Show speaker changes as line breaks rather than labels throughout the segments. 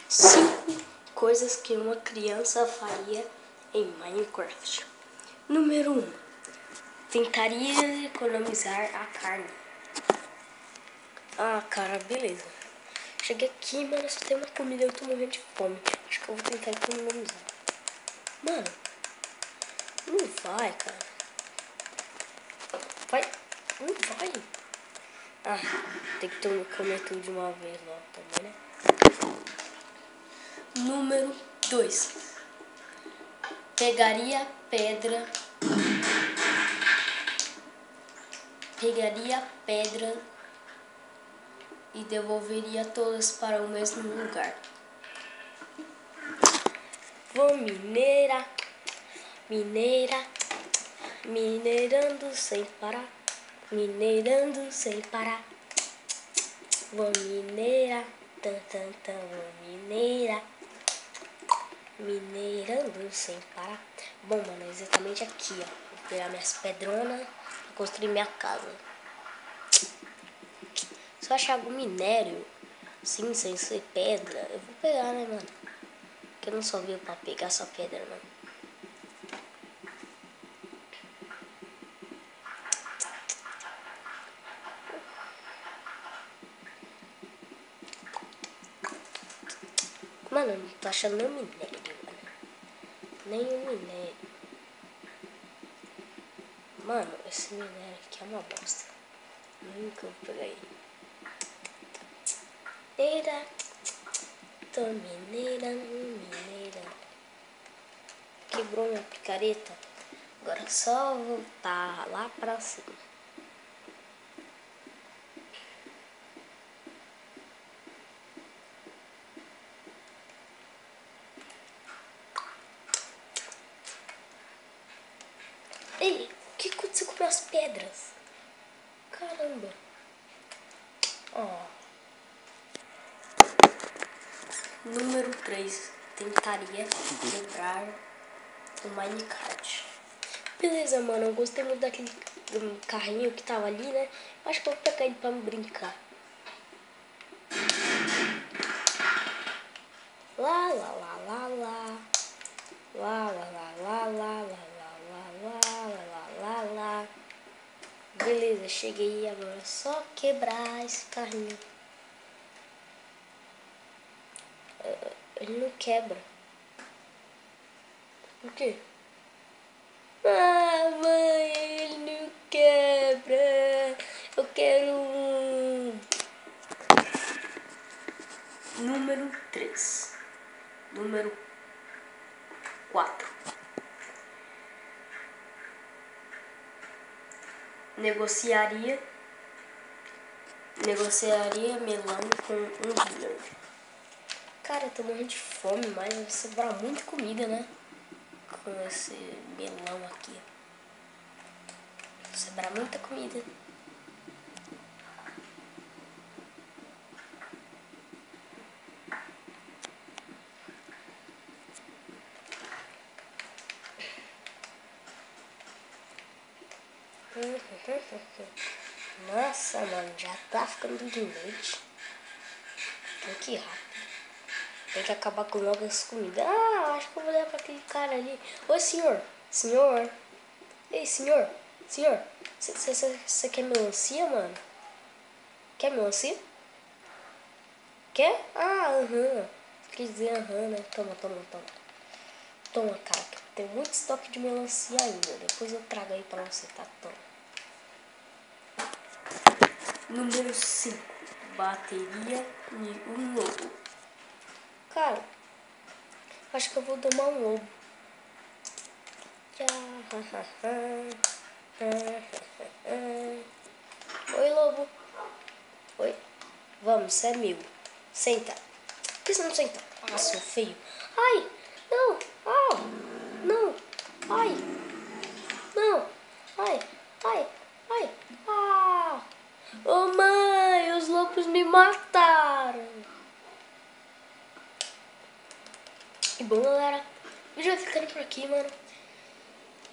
5 coisas que uma criança faria em Minecraft. Número 1. Tentaria economizar a carne. Ah, cara, beleza. Cheguei aqui, mano, só tem uma comida e eu tô morrendo de fome. Acho que eu vou tentar economizar. Mano, não vai, cara. Vai, não vai. Ah, tem que comer tudo de uma vez logo também, né? Número 2. Pegaria pedra e devolveria todas para o mesmo lugar. Vou minerando sem parar, Vou minerar, vou minerando sem parar. Bom, mano, é exatamente aqui, ó. Vou pegar minhas pedronas pra construir minha casa. Se eu achar algum minério, sim, sem ser pedra, eu vou pegar, né, mano? Porque eu não só veio pra pegar só pedra, mano. Mano, eu não tô achando nenhum minério, mano. Nenhum minério. Mano, esse minério aqui é uma bosta. Nunca vou pegar ele. Tô mineirando. Quebrou minha picareta. Agora é só voltar lá pra cima. Ei, o que aconteceu com minhas pedras? Caramba. Ó. Número 3. Tentaria quebrar o minecart. Beleza, mano. Eu gostei muito daquele carrinho que tava ali, né? Acho que eu vou pegar ele pra me brincar. Lá, lá, lá, lá, lá. Lá, lá, lá, lá, lá, lá, lá, lá, lá, lá. Beleza, cheguei agora. É só quebrar esse carrinho. Ele não quebra. Por quê? Ah, mãe, ele não quebra. Eu quero um. Número 3. Número 4. Negociaria melão com um dealer. Cara, eu tô morrendo de fome, mas vai sobrar muita comida, né? Com esse melão aqui. Vai sobrar muita comida. Nossa, mano, já tá ficando de noite. Tem que ir rápido. Tem que acabar com logo as comidas. Ah, acho que eu vou levar pra aquele cara ali. Oi, senhor. Senhor. Ei, senhor. Senhor. Você quer melancia, mano? Quer melancia? Quer? Ah, aham. Quer dizer aham, né? Toma. Toma, cara. Tem muito estoque de melancia ainda. Depois eu trago aí pra você, tá? Toma. Número 5. Bateria e um lobo. Cara, acho que eu vou domar um lobo. Oi, lobo. Oi. Vamos, você é meu. Senta. Por que você não senta? Ah, seu feio. Ai, não. Ah, não. Ai, não. Ai. Ah. Oh, mãe, os lobos me mataram. E bom, galera, o vídeo vai ficando por aqui, mano.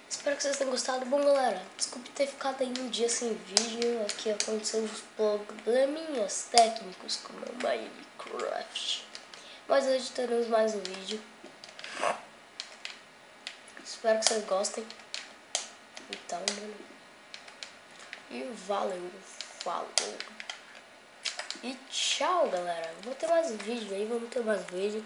Espero que vocês tenham gostado. Bom, galera, desculpe ter ficado aí um dia sem vídeo. Aqui aconteceu uns probleminhas técnicos com o Minecraft. Mas hoje teremos mais um vídeo. Espero que vocês gostem. Então, mano. E valeu. Falou. E tchau, galera. Vou ter mais vídeo aí. Vamos ter mais vídeo.